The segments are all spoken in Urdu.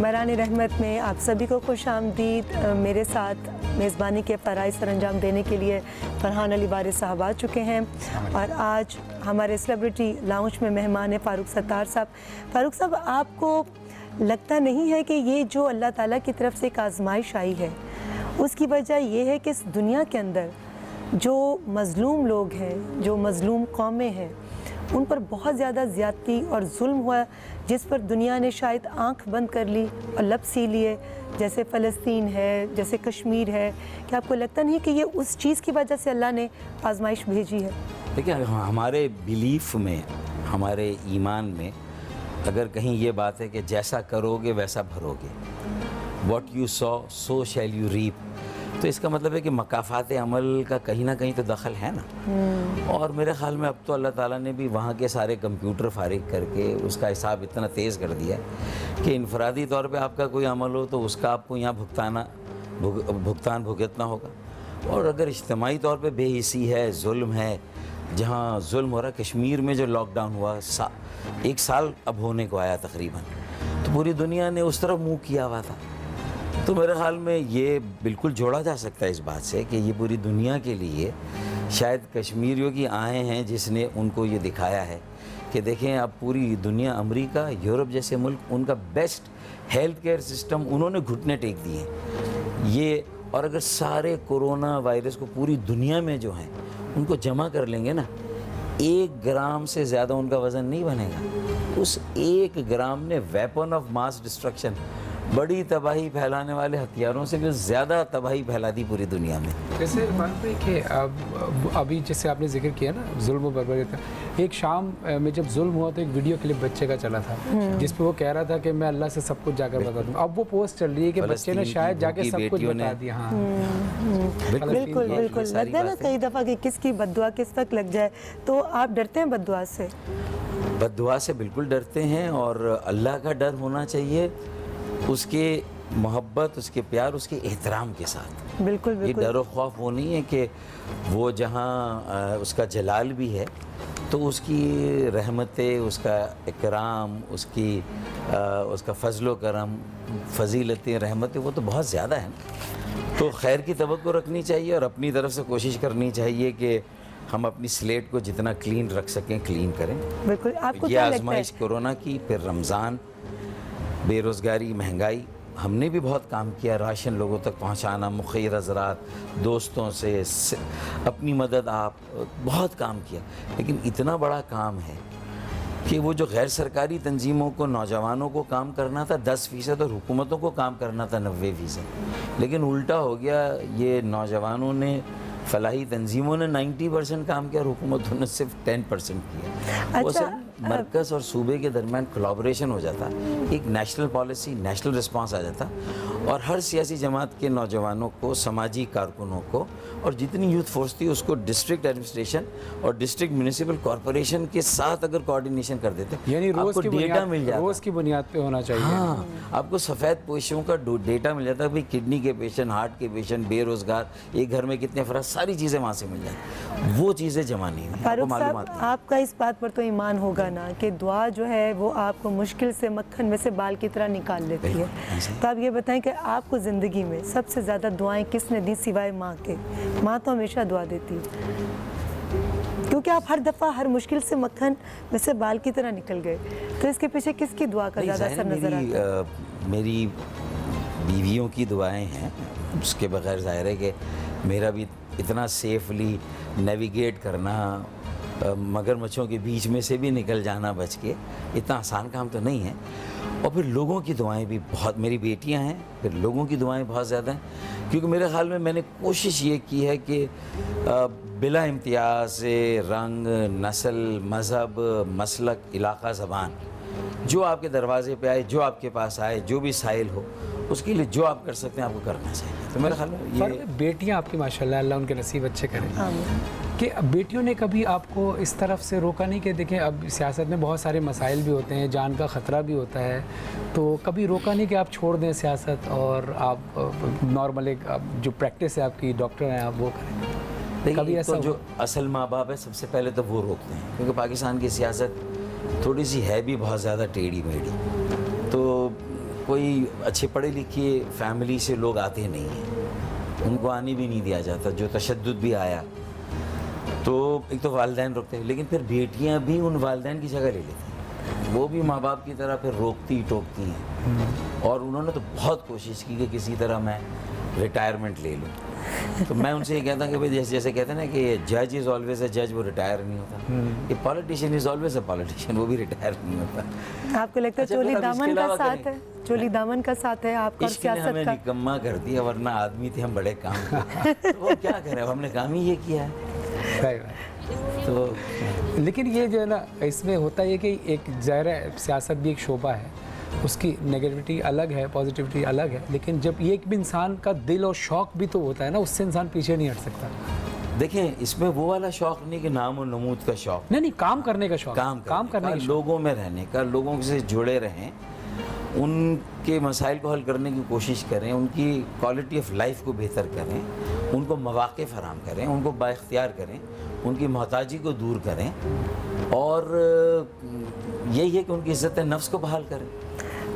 مہران رحمت میں آپ سبھی کو خوش آمدید۔ میرے ساتھ میزبانی کے فرائض سر انجام دینے کے لیے فرحان علی وارث صاحب آ چکے ہیں، اور آج ہمارے سیلیبریٹی لاؤنج میں مہمان ہیں فاروق ستار صاحب۔ فاروق صاحب، آپ کو لگتا نہیں ہے کہ یہ جو اللہ تعالیٰ کی طرف سے ایک آزمائش آئی ہے، اس کی وجہ یہ ہے کہ اس دنیا کے اندر جو مظلوم لوگ ہیں، جو مظلوم قومیں ہیں، ان پر بہت زیادہ زیادتی اور ظلم ہوا، جس پر دنیا نے شاید آنکھ بند کر لی اور لب سی لیے، جیسے فلسطین ہے، جیسے کشمیر ہے؟ کہ آپ کو لگتا نہیں کہ یہ اس چیز کی وجہ سے اللہ نے آزمائش بھیجی ہے؟ دیکھیں، ہمارے بیلیف میں، ہمارے ایمان میں اگر کہیں یہ بات ہے کہ جیسا کرو گے ویسا بھرو گے، what you sow shall you reap, تو اس کا مطلب ہے کہ مکافات عمل کا کہیں نہ کہیں تو دخل ہے نا۔ اور میرے خیال میں اب تو اللہ تعالیٰ نے بھی وہاں کے سارے کمپیوٹر فارغ کر کے اس کا حساب اتنا تیز کر دیا کہ انفرادی طور پہ آپ کا کوئی عمل ہو تو اس کا آپ کو یہاں بھگتان بھگتنا ہوگا، اور اگر اجتماعی طور پہ بے حسی ہے، ظلم ہے، جہاں ظلم ہو رہا ہے، کشمیر میں جو لاک ڈاؤن ہوا 1 سال اب ہونے کو آیا تقریباً، تو پوری دنیا نے اس طرف منہ کیا ہوا تھا۔ تو میرے خیال میں یہ بالکل جوڑا جا سکتا ہے اس بات سے کہ یہ پوری دنیا کے لیے شاید کشمیریوں کی آہیں ہیں جس نے ان کو یہ دکھایا ہے کہ دیکھیں اب پوری دنیا، امریکہ، یورپ جیسے ملک، ان کا بیسٹ ہیلتھ کیئر سسٹم انہوں نے گھٹنے ٹیک دیے ہیں یہ، اور اگر سارے کورونا وائرس کو پوری دنیا میں جو ہیں ان کو جمع کر لیں گے نا، 1 گرام سے زیادہ ان کا وزن نہیں بنے گا۔ اس 1 گرام نے ویپن آف ماس ڈسٹرکشن، بڑی تباہی پھیلانے والے ہتھیاروں سے بھی زیادہ تباہی پھیلا دی پوری دنیا میں۔ جیسے معلوم ہے کہ ابھی جیسے آپ نے ذکر کیا نا ظلم و بربریت کا، ایک شام میں جب ظلم ہوا تو ایک ویڈیو کلپ بچے کا چلا تھا جس پہ وہ کہہ رہا تھا کہ میں اللہ سے سب کچھ جا کر بتا دوں۔ اب وہ پوسٹ چل رہی ہے کہ بچے نے شاید جا کے سب کچھ بتا دیا۔ ہاں بالکل بالکل، لگتا ہے نا کئی دفعہ کہ کس کی بد دعا کس وقت لگ جائے، تو آپ ڈرتے ہیں بد دعا سے؟ بد دعا سے بالکل ڈرتے ہیں، اور اللہ کا ڈر ہونا چاہیے، اس کے محبت، اس کے پیار، اس کے احترام کے ساتھ۔ بالکل یہ ڈر و خوف وہ نہیں ہے کہ وہ جہاں اس کا جلال بھی ہے تو اس کی رحمتیں، اس کا اکرام، اس کا فضل و کرم، فضیلتیں، رحمتیں، وہ تو بہت زیادہ ہیں۔ تو خیر کی توقع رکھنی چاہیے اور اپنی طرف سے کوشش کرنی چاہیے کہ ہم اپنی سلیٹ کو جتنا کلین رکھ سکیں کلین کریں۔ بالکل۔ آپ کو یہ کیا لگتا ہے؟ آزمائش کورونا کی، پھر رمضان، بے روزگاری، مہنگائی، ہم نے بھی بہت کام کیا، راشن لوگوں تک پہنچانا، مخیر حضرات، دوستوں سے اپنی مدد، آپ بہت کام کیا، لیکن اتنا بڑا کام ہے کہ وہ جو غیر سرکاری تنظیموں کو، نوجوانوں کو کام کرنا تھا 10% اور حکومتوں کو کام کرنا تھا 90%، لیکن الٹا ہو گیا، یہ نوجوانوں نے، فلاحی تنظیموں نے 90% کام کیا اور حکومتوں نے صرف 10% کیا۔ وہ سب مرکز اور صوبے کے درمیان کولابریشن ہو جاتا، ایک نیشنل پالیسی، نیشنل رسپانس آ جاتا، اور ہر سیاسی جماعت کے نوجوانوں کو، سماجی کارکنوں کو، اور جتنی یوتھ فورس تھی اس کو ڈسٹرکٹ ایڈمنسٹریشن اور ڈسٹرکٹ میونسپل کارپوریشن کے ساتھ اگر کوارڈینیشن کر دیتے، یعنی آپ کو ڈیٹا مل جاتا، روز کی بنیاد پہ ہونا چاہیے۔ ہاں، آپ کو سفید پوشوں کا ڈیٹا مل جاتا ہے، بھئی کڈنی کے پیشنٹ، ہارٹ کے پیشنٹ، بے روزگار، ایک گھر میں کتنے افراد، ساری چیزیں وہاں سے مل جاتی، وہ چیزیں جمع نہیں ہوئی۔ فاروق صاحب، آپ کا اس بات پر تو ایمان ہوگا نا کہ دعا جو ہے وہ آپ کو مشکل سے مکھن میں سے بال کی طرح نکال لیتی ہے، تو آپ یہ بتائیں کہ آپ کو زندگی میں سب سے زیادہ دعائیں کس نے دی سوائے ماں کے؟ ماں تو ہمیشہ دعا دیتی ہے، کیونکہ آپ ہر دفعہ ہر مشکل سے مکھن میں سے بال کی طرح نکل گئے، تو اس کے پیچھے کس کی دعا کا زیادہ اثر نظر آتا ہے؟ میری بیویوں کی دعائیں ہیں، اس کے بغیر ظاہر ہے کہ میرا بھی اتنا سیفلی نیویگیٹ کرنا، مگر مچھوں کے بیچ میں سے بھی نکل جانا بچ کے، اتنا آسان کام تو نہیں ہے۔ اور پھر لوگوں کی دعائیں بھی بہت، میری بیٹیاں ہیں، پھر لوگوں کی دعائیں بہت زیادہ ہیں، کیونکہ میرے خیال میں نے کوشش یہ کی ہے کہ بلا امتیاز رنگ، نسل، مذہب، مسلک، علاقہ، زبان، جو آپ کے دروازے پہ آئے، جو آپ کے پاس آئے، جو بھی سائل ہو، اس کے لیے جو آپ کر سکتے ہیں آپ کو کرنا چاہیے۔ تو میرے خیال میں یہ بیٹیاں آپ کی ماشاءاللہ، اللہ ان کے نصیب اچھے کریں، کہ بیٹیوں نے کبھی آپ کو اس طرف سے روکا نہیں کہ دیکھیں اب سیاست میں بہت سارے مسائل بھی ہوتے ہیں، جان کا خطرہ بھی ہوتا ہے، تو کبھی روکا نہیں کہ آپ چھوڑ دیں سیاست اور آپ نارمل ایک جو پریکٹس ہے آپ کی، ڈاکٹر ہیں آپ، وہ کریں؟ کبھی ایسا جو اصل ماں باپ ہے سب سے پہلے تو وہ روکتے ہیں، کیونکہ پاکستان کی سیاست تھوڑی سی ہے بھی بہت زیادہ ٹیڑھی میڑھی، تو کوئی اچھے پڑھے لکھے فیملی سے لوگ آتے نہیں ہیں, ان کو آنے بھی نہیں دیا جاتا. جو تشدد بھی آیا تو ایک تو والدین روکتے ہیں, لیکن پھر بیٹیاں بھی ان والدین کی جگہ لے لیتی ہیں, وہ بھی ماں باپ کی طرح پھر روکتی ٹوکتی ہیں. اور انہوں نے تو بہت کوشش کی کہ کسی طرح میں ریٹائرمنٹ لے لوں. تو میں ان سے یہ کہتا ہوں کہ بھائی جیسے کہتے ہیں نا کہ جج از آلویز اے جج, وہ ریٹائر نہیں ہوتا. کہ politician is always a politician, وہ بھی ریٹائر نہیں ہوتا. آپ کو لگتا ہے چولی دامن کا ساتھ ہے, چولی دامن کا ساتھ ہے آپ کا اس نے ہمیں نکما کر دیا, ورنہ آدمی تھے ہم بڑے کام کرتے. وہ کیا کریں, ہم نے کام ہی یہ کیا ہے. تو لیکن یہ جو ہے نا اس میں ہوتا ہے کہ ایک ظاہر ہے سیاست بھی ایک شعبہ ہے, اس کی نیگیٹیوٹی الگ ہے, پازیٹیوٹی الگ ہے, لیکن جب یہ ایک بھی انسان کا دل اور شوق بھی تو ہوتا ہے نا, اس سے انسان پیچھے نہیں ہٹ سکتا. دیکھیں اس میں وہ والا شوق نہیں کہ نام و نمود کا شوق, نہیں کام کرنے کا شوق, کام کرنے کا, لوگوں میں رہنے کا, لوگوں سے جڑے رہیں, ان کے مسائل کو حل کرنے کی کوشش کریں, ان کی کوالٹی آف لائف کو بہتر کریں, ان کو مواقع فراہم کریں, ان کو بااختیار کریں, ان کی محتاجی کو دور کریں, اور یہی ہے کہ ان کی عزت نفس کو بحال کریں.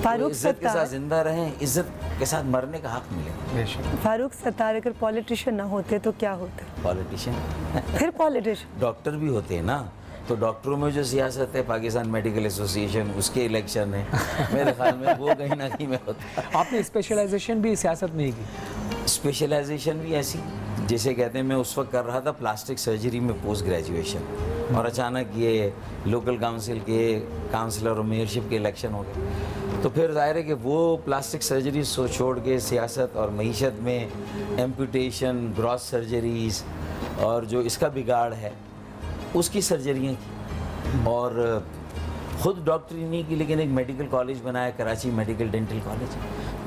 فاروق عزت کے ساتھ زندہ رہیں, عزت کے ساتھ مرنے کا حق ملے. فاروق ستار اگر پولیٹیشین نہ ہوتے تو کیا ہوتے؟ پولیٹیشین پھر پولیٹیشین ڈاکٹر بھی ہوتے ہیں نا. تو ڈاکٹروں میں جو سیاست ہے, پاکستان میڈیکل ایسوسیشن, اس کے الیکشن ہے, میرے خیال میں وہ کہیں نہ کہیں میں ہوتا ہے. آپ نے اسپیشلائزیشن بھی سیاست میں ہی کی؟ اسپیشلائزیشن بھی ایسی جیسے کہتے ہیں, میں اس وقت کر رہا تھا پلاسٹک سرجری میں پوسٹ گریجویشن, اور اچانک یہ لوکل کاؤنسل کے کاؤنسلر اور میئرشپ کے الیکشن ہو گئے. تو پھر ظاہر ہے کہ وہ پلاسٹک سرجری سو چھوڑ کے سیاست اور معیشت میں ایمپوٹیشن, گراس سرجریز, اور جو اس کا بگاڑ ہے اس کی سرجریاں کی. اور خود ڈاکٹری نہیں کی, لیکن ایک میڈیکل کالج بنایا, کراچی میڈیکل ڈینٹل کالج,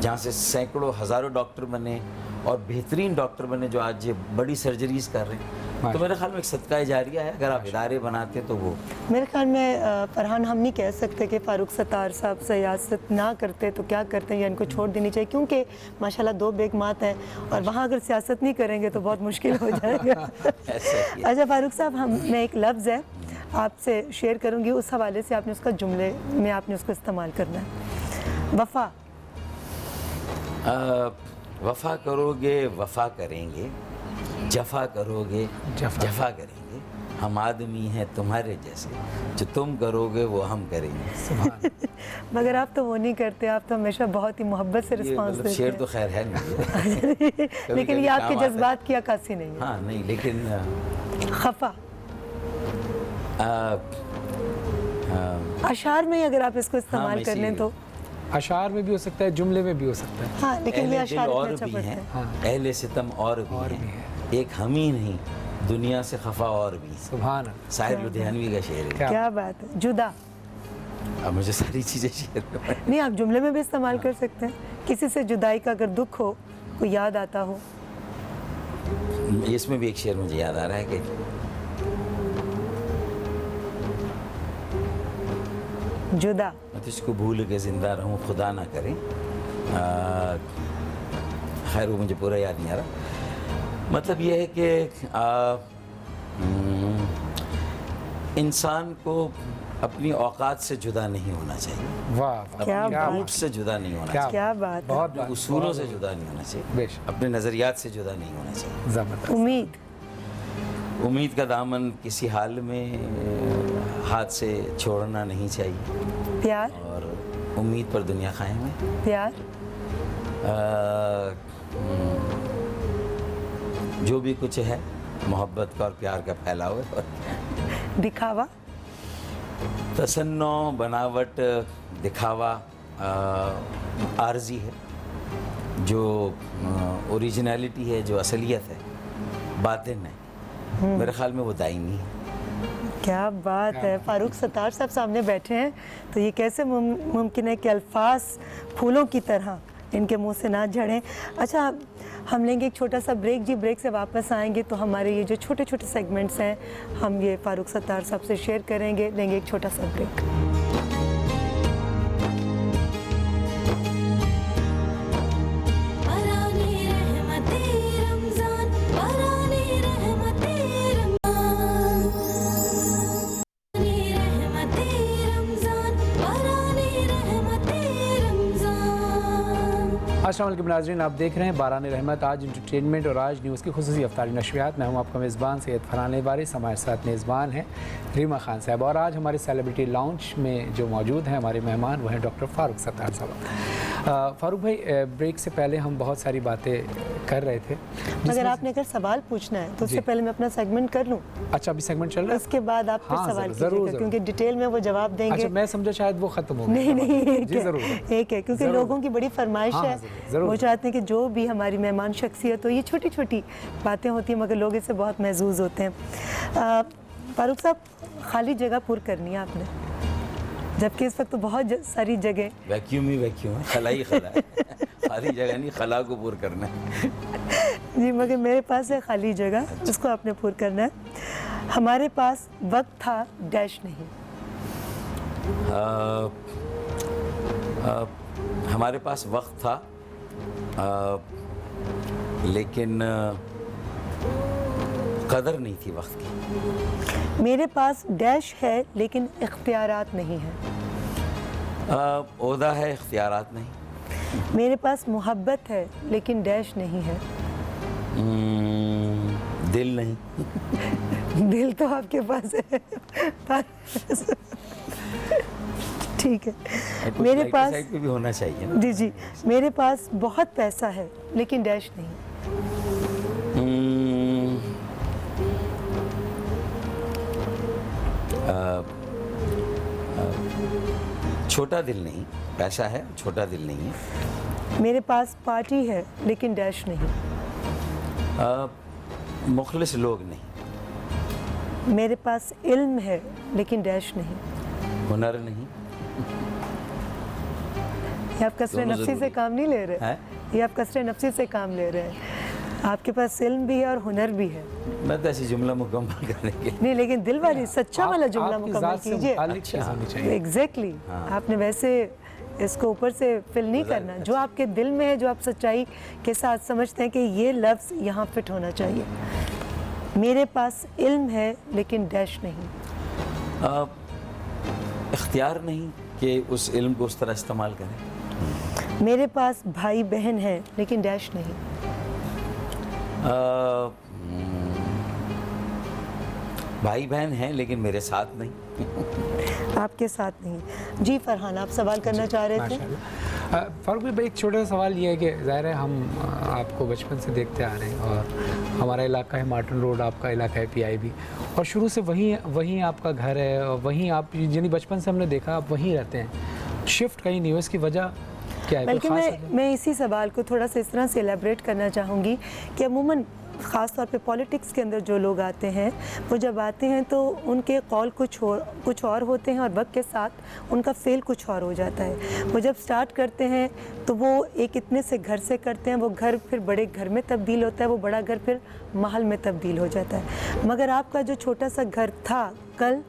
جہاں سے سینکڑوں ہزاروں ڈاکٹر بنے, اور بہترین ڈاکٹر بنے جو آج بڑی سرجریز کر رہے ہیں. تو میرے خیال میں ایک صدقہ جاریہ ہے, اگر آپ ادارے بناتے ہیں تو وہ. میرے خیال میں فرحان ہم نہیں کہہ سکتے کہ فاروق ستار صاحب سیاست نہ کرتے تو کیا کرتے ہیں, یا ان کو چھوڑ دینی چاہیے, کیونکہ ماشاءاللہ 2 بیگمات ہیں, اور وہاں اگر سیاست نہیں کریں گے تو بہت مشکل ہو جائے گا. اچھا فاروق صاحب, میں ایک لفظ ہے آپ سے شیئر کروں گی, اس حوالے سے آپ نے اس کا جملے میں آپ نے اس کو استعمال کرنا ہے. وفا. وفا کرو گے وفا کریں گے, جفا کرو گے جفا کریں گے, ہم آدمی ہیں تمہارے جیسے, جو تم کرو گے وہ ہم کریں گے. مگر آپ تو وہ نہیں کرتے, آپ تو ہمیشہ بہت ہی محبت سے رسپانس دیتے ہیں. شعر تو خیر ہے نہیں, لیکن یہ آپ کے جذبات کی عکاسی نہیں ہے. ہاں نہیں, لیکن خفا. اشعار میں اگر آپ اس کو استعمال کر لیں تو اشعار میں بھی ہو سکتا ہے, جملے میں بھی ہو سکتا ہے. ہاں لیکن یہ اشعار اور اتنا اچھا بھی پڑھتے ہیں, ہیں. اہل ستم اور بھی ہیں, ایک ہم ہی نہیں دنیا سے خفا اور بھی. سبحان اللہ, ساحر لدھیانوی کا شعر ہے. کیا بات ہے. جدا. اب مجھے ساری چیزیں شعر نہیں, آپ جملے میں بھی استعمال کر سکتے ہیں. کسی سے جدائی کا اگر دکھ ہو, کوئی یاد آتا ہو. اس میں بھی ایک شعر مجھے یاد آ رہا ہے کہ جدا. میں تجھ کو بھول کے زندہ رہوں خدا نہ کرے. خیر وہ مجھے پورا یاد نہیں آ رہا. مطلب یہ ہے کہ انسان کو اپنی اوقات سے جدا نہیں ہونا چاہیے, اپنی روٹ سے جدا نہیں ہونا چاہیے, کیا بات ہے. اپنے اصولوں سے جدا نہیں ہونا چاہیے, اپنے نظریات سے جدا نہیں ہونا چاہیے. امید. امید کا دامن کسی حال میں ہاتھ سے چھوڑنا نہیں چاہیے. پیار. اور امید پر دنیا قائم ہے. پیار. جو بھی کچھ ہے محبت کا اور پیار کا پھیلاؤ ہے. دکھاوا. تصنع, بناوٹ, دکھاوا عارضی ہے. جو اوریجنیلٹی ہے, جو اصلیت ہے, باطن ہے, میرے خیال میں وہ دائمی ہے. کیا بات ہے. فاروق ستار صاحب سامنے بیٹھے ہیں تو یہ کیسے ممکن ہے کہ الفاظ پھولوں کی طرح ان کے منہ سے نہ جھڑیں. اچھا ہم لیں گے ایک چھوٹا سا بریک جی, بریک سے واپس آئیں گے تو ہمارے یہ جو چھوٹے چھوٹے سیگمنٹس ہیں ہم یہ فاروق ستار صاحب سے شیئر کریں گے. لیں گے ایک چھوٹا سا بریک. السلام علیکم ناظرین، آپ دیکھ رہے ہیں باران رحمت آج انٹرٹینمنٹ اور آج نیوز کی خصوصی افطاری نشریات. میں ہوں آپ کا میزبان سید فرحان وارث. ہمارے ساتھ میزبان ہیں ریما خان صاحب، اور آج ہمارے سیلیبریٹی لاؤنج میں جو موجود ہیں ہمارے مہمان وہ ہیں ڈاکٹر فاروق ستار صاحب. فاروق بھائی، بریک سے پہلے ہم بہت ساری باتیں کر رہے تھے. اگر آپ نے اگر سوال پوچھنا ہے تو اس سے پہلے میں اپنا سیگمنٹ کر لوں. اچھا، ابھی سیگمنٹ چل رہا ہے، اس کے بعد آپ پھر سوال کیجیے گا کیونکہ ڈیٹیل میں وہ جواب دیں گے. اچھا، میں سمجھا شاید وہ ختم ہو گیا. نہیں، ایک ہے کیونکہ لوگوں کی بڑی فرمائش ہے. وہ چاہتے ہیں کہ جو بھی ہماری مہمان شخصیت ہو، یہ چھوٹی چھوٹی باتیں ہوتی ہیں مگر لوگ اس سے بہت محظوظ ہوتے ہیں. فاروق صاحب، خالی جگہ پر کرنی ہے آپ نے، جبکہ اس وقت تو بہت ساری جگہ ویکیوم ہی ویکیوم ہے، خلا ہی خلا ہے. خالی جگہ نہیں، خلا کو پور کرنا ہے. جی، مگر میرے پاس ہے خالی جگہ، اس کو آپ نے پور کرنا ہے. ہمارے پاس وقت تھا ڈیش نہیں. ہمارے پاس وقت تھا لیکن قدر نہیں تھی وقت کی. میرے پاس ڈیش ہے لیکن اختیارات نہیں ہیں. عہدہ ہے، اختیارات نہیں. میرے پاس محبت ہے لیکن ڈیش نہیں ہے. دل نہیں. دل تو آپ کے پاس ہے. ٹھیک ہے. میرے پاس سائڈ پہ بھی ہونا چاہیے نا. جی، میرے پاس بہت پیسہ ہے لیکن ڈیش نہیں. چھوٹا دل نہیں. پیسہ ہے، چھوٹا دل نہیں ہے. میرے پاس پارٹی ہے لیکن ڈیش نہیں. مخلص لوگ نہیں. میرے پاس علم ہے لیکن ڈیش نہیں. ہنر نہیں. یہ آپ کثرت نفسی سے کام نہیں لے رہے، یہ آپ کثرت نفسی سے کام لے رہے ہیں. آپ کے پاس علم بھی ہے اور ہنر بھی ہے. میں تو ایسی جملہ مکمل کرنے کے نہیں، لیکن دل والی سچا والا جملہ مکمل کیجیے. ایگزیکٹلی، آپ نے ویسے اس کو اوپر سے فل نہیں کرنا. جو آپ کے دل میں ہے، جو آپ سچائی کے ساتھ سمجھتے ہیں کہ یہ لفظ یہاں فٹ ہونا چاہیے. میرے پاس علم ہے لیکن ڈیش نہیں. اختیار نہیں کہ اس علم کو اس طرح استعمال کریں. میرے پاس بھائی بہن ہے لیکن ڈیش نہیں. بھائی بہن ہیں لیکن میرے ساتھ نہیں. آپ کے ساتھ نہیں. جی فرحان، آپ سوال کرنا چاہ رہے تھے. فاروق بھائی، ایک چھوٹا سا سوال یہ ہے کہ ظاہر ہے ہم آپ کو بچپن سے دیکھتے آ رہے ہیں، اور ہمارا علاقہ ہے مارٹن روڈ، آپ کا علاقہ ہے PIB، اور شروع سے وہیں آپ کا گھر ہے، اور وہیں آپ یعنی بچپن سے ہم نے دیکھا آپ وہیں رہتے ہیں. شفٹ کہیں نہیں ہوئی، اس کی وجہ کیا ہے؟ بلکہ میں اسی سوال کو تھوڑا سا اس طرح سے ایلیبریٹ کرنا چاہوں گی کہ عموماً خاص طور پہ پولیٹکس کے اندر جو لوگ آتے ہیں، وہ جب آتے ہیں تو ان کے قول کچھ اور ہوتے ہیں اور وقت کے ساتھ ان کا فعل کچھ اور ہو جاتا ہے. وہ جب سٹارٹ کرتے ہیں تو وہ ایک اتنے سے گھر سے کرتے ہیں، وہ گھر پھر بڑے گھر میں تبدیل ہوتا ہے، وہ بڑا گھر پھر محل میں تبدیل ہو جاتا ہے. مگر آپ کا جو چھوٹا سا گھر تھا کل،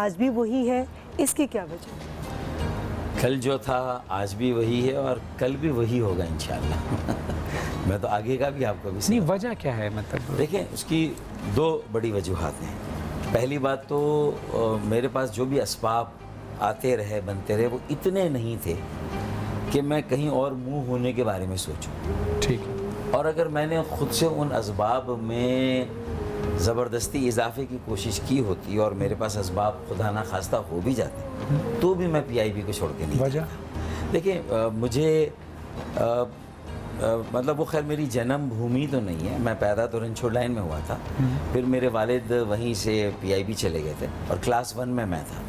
آج بھی وہی ہے. اس کی کیا وجہ ہے؟ کل جو تھا آج بھی وہی ہے اور کل بھی وہی ہوگا انشاءاللہ. میں تو آگے کا بھی آپ کو بھی نہیں، وجہ کیا ہے؟ مطلب دیکھیں، اس کی دو بڑی وجوہات ہیں. پہلی بات تو میرے پاس جو بھی اسباب آتے رہے بنتے رہے، وہ اتنے نہیں تھے کہ میں کہیں اور منہ ہونے کے بارے میں سوچوں. ٹھیک ہے. اور اگر میں نے خود سے ان اسباب میں زبردستی اضافے کی کوشش کی ہوتی اور میرے پاس اسباب خدا نہ خواستہ ہو بھی جاتے تو بھی میں PIB کو چھوڑ کے نہیں وجہ دیکھیں، مجھے مطلب وہ خیر میری جنم بھومی تو نہیں ہے. میں پیدا تو رنچھوڑ لائن میں ہوا تھا، پھر میرے والد وہیں سے PIB چلے گئے تھے اور کلاس 1 میں تھا.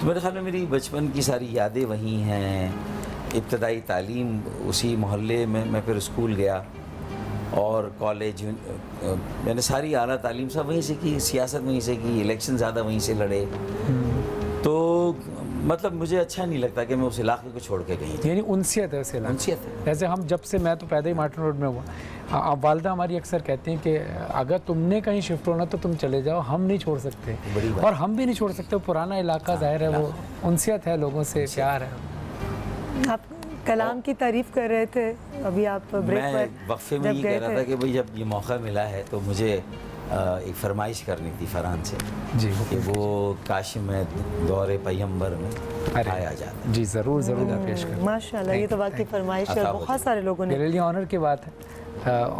تو میرے خیال میں میری بچپن کی ساری یادیں وہیں ہیں. ابتدائی تعلیم اسی محلے میں، میں پھر اسکول گیا اور کالج، میں نے ساری اعلیٰ تعلیم سب وہیں سے کی، سیاست وہیں سے کی، الیکشن زیادہ وہیں سے لڑے. تو مطلب مجھے اچھا نہیں لگتا کہ میں اس علاقے کو چھوڑ کے کہیں. یعنی انسیت ہے اس علاقے. انسیت ہے. جیسے ہم جب سے، میں تو پیدا ہی مارٹن روڈ میں ہوا، والدہ ہماری اکثر کہتے ہیں کہ اگر تم نے کہیں شفٹ ہونا تو تم چلے جاؤ، ہم نہیں چھوڑ سکتے. اور ہم بھی نہیں چھوڑ سکتے. پرانا علاقہ ظاہر ہے، وہ انسیت ہے، لوگوں سے پیار ہے. آپ کلام کی تعریف کر رہے تھے ابھی، آپ بریک پر میں وقفے میں یہ کہہ رہا تھا کہ بھئی جب یہ موقع ملا ہے تو مجھے ایک فرمائش کرنی تھی فرحان سے جی کہ وہ کاش میں دور پیغمبر میں آیا جاتا. جی ضرور ضرور آپ پیش کریں. ماشاء اللہ یہ تو واقعی فرمائش ہے اور بہت سارے لوگوں نے میرے لیے آنر کی بات ہے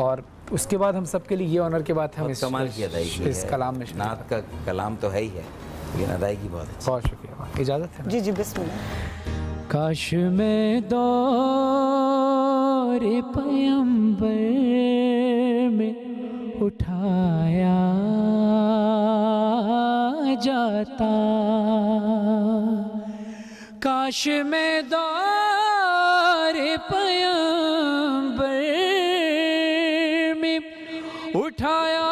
اور اس کے بعد ہم سب کے لیے یہ آنر کی بات ہے ہم کمال کی ادائیگی اس کلام میں نعت کا کلام تو ہے ہی ہے لیکن ادائیگی بہت اچھی. بہت شکریہ. اجازت ہے؟ جی جی بسم اللہ. کاش میں دور پیغمبر میں اٹھایا جاتا, کاش میں دور پیغمبر میں اٹھایا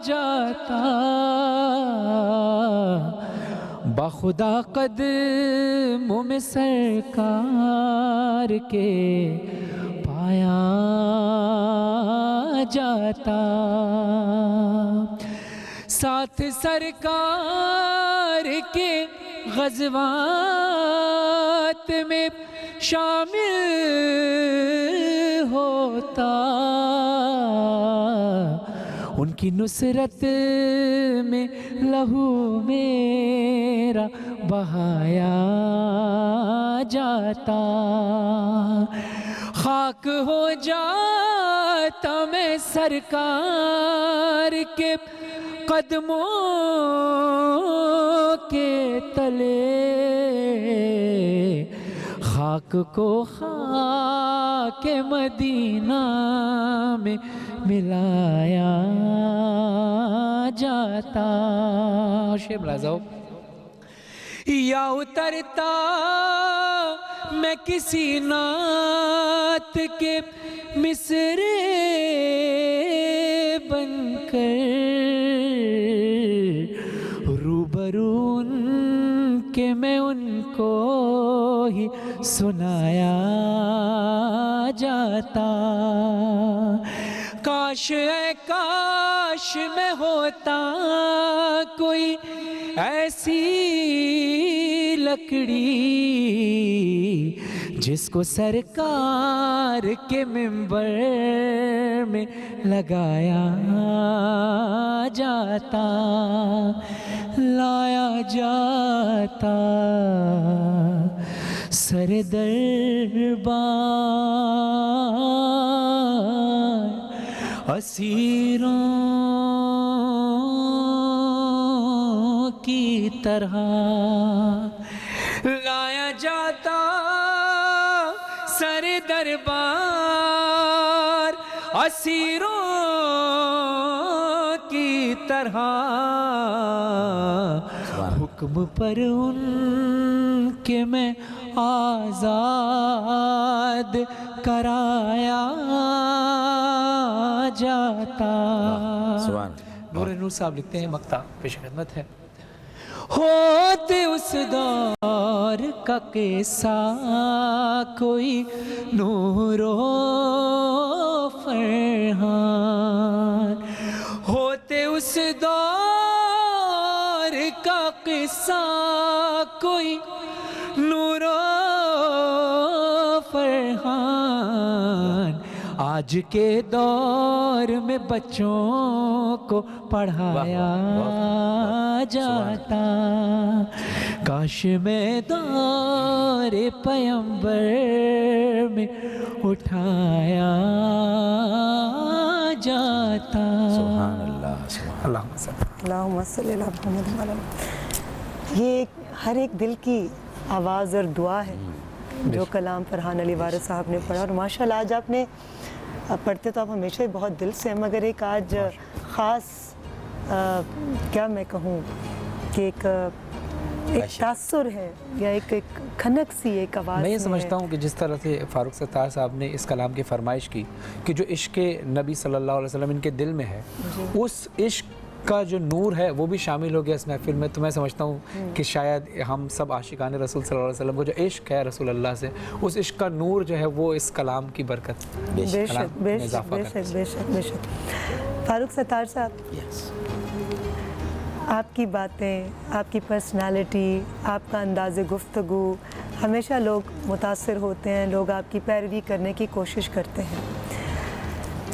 جاتا, بخدا قدموں میں سرکار کے پایا جاتا, ساتھ سرکار کے غزوات میں شامل ہوتا, ان کی نصرت میں لہو میرا بہایا جاتا, خاک ہو جاتا میں سرکار کے قدموں کے تلے, خاک کو خاک مدینہ میں ملایا جاتا. شعر ملاحظہ یا اترتا میں کسی نعت کے مصرے بن کر, روبرو ان کے میں ان کو ہی سنایا جاتا, کاش اے کاش میں ہوتا کوئی ایسی لکڑی جس کو سرکار کے منبر میں لگایا جاتا, لایا جاتا سر دربار اسیروں کی طرح, لایا جاتا سر دربار اسیروں کی طرح, حکم پر ان کے میں آزاد کرایا جاتا. نور نور صاحب لکھتے ہیں, مقطع پیش خدمت ہے. ہوتے اس دور کا قصہ کوئی نور و فرحان, ہوتے اس دور کا قصہ کوئی نور و فرحان, آج کے دور میں بچوں کو پڑھایا جاتا, کاش میں دور پیغمبر میں اٹھایا جاتا. سبحان اللہ. اللہم صلی اللہم صلی علی محمد و علی. یہ ہر ایک دل کی آواز اور دعا ہے جو کلام فرحان علی وارث صاحب نے پڑھا, اور ماشاءاللہ آج آپ نے پڑھتے تو آپ ہمیشہ ہی بہت دل سے ہیں, مگر ایک آج خاص کیا میں کہوں کہ ایک تاثر ہے یا ایک کھنک سی ایک آواز. میں یہ سمجھتا ہوں کہ جس طرح سے فاروق ستار صاحب نے اس کلام کی فرمائش کی کہ جو عشق نبی صلی اللہ علیہ وسلم ان کے دل میں ہے, اس عشق کا جو نور ہے وہ بھی شامل ہو گیا اس محفل میں, تو میں سمجھتا ہوں کہ شاید ہم سب عاشقان رسول صلی اللہ علیہ وسلم کو جو عشق ہے رسول اللہ سے, اس عشق کا نور جو ہے وہ اس کلام کی برکت بے شک بے شک بے شک بے شک بے شک. فاروق ستار صاحب, آپ کی باتیں, آپ کی پرسنالٹی, آپ کا انداز گفتگو, ہمیشہ لوگ متاثر ہوتے ہیں, لوگ آپ کی پیروی کرنے کی کوشش کرتے ہیں.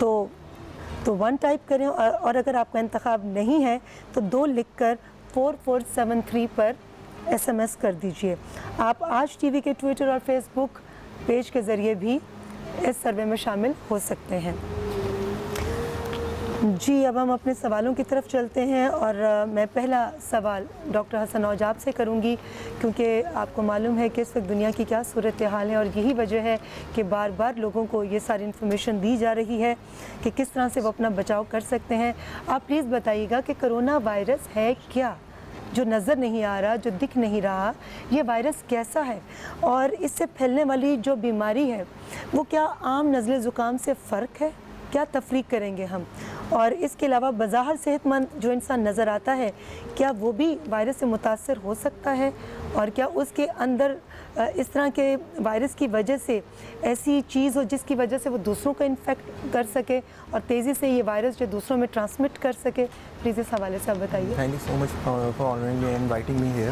تو 1 ٹائپ کریں اور اگر آپ کا انتخاب نہیں ہے تو 2 لکھ کر 4473 پر SMS کر دیجئے. آپ آج ٹی وی کے ٹویٹر اور فیس بک پیج کے ذریعے بھی اس سروے میں شامل ہو سکتے ہیں. جی اب ہم اپنے سوالوں کی طرف چلتے ہیں اور میں پہلا سوال ڈاکٹر حسن اوج آپ سے کروں گی کیونکہ آپ کو معلوم ہے کہ اس وقت دنیا کی کیا صورتحال ہے اور یہی وجہ ہے کہ بار بار لوگوں کو یہ ساری انفارمیشن دی جا رہی ہے کہ کس طرح سے وہ اپنا بچاؤ کر سکتے ہیں. آپ پلیز بتائیے گا کہ کرونا وائرس ہے کیا؟ جو نظر نہیں آ رہا، جو دکھ نہیں رہا، یہ وائرس کیسا ہے اور اس سے پھیلنے والی جو بیماری ہے وہ کیا عام نزلے زکام سے فرق ہے؟ کیا تفریق کریں گے ہم؟ اور اس کے علاوہ بظاہر صحت مند جو انسان نظر آتا ہے کیا وہ بھی وائرس سے متاثر ہو سکتا ہے؟ اور کیا اس کے اندر اس طرح کے وائرس کی وجہ سے ایسی چیز ہو جس کی وجہ سے وہ دوسروں کو انفیکٹ کر سکے اور تیزی سے یہ وائرس جو دوسروں میں ٹرانسمٹ کر سکے؟ پلیز اس حوالے سے آپ بتائیے. Thank you so much for honouring me and inviting me here.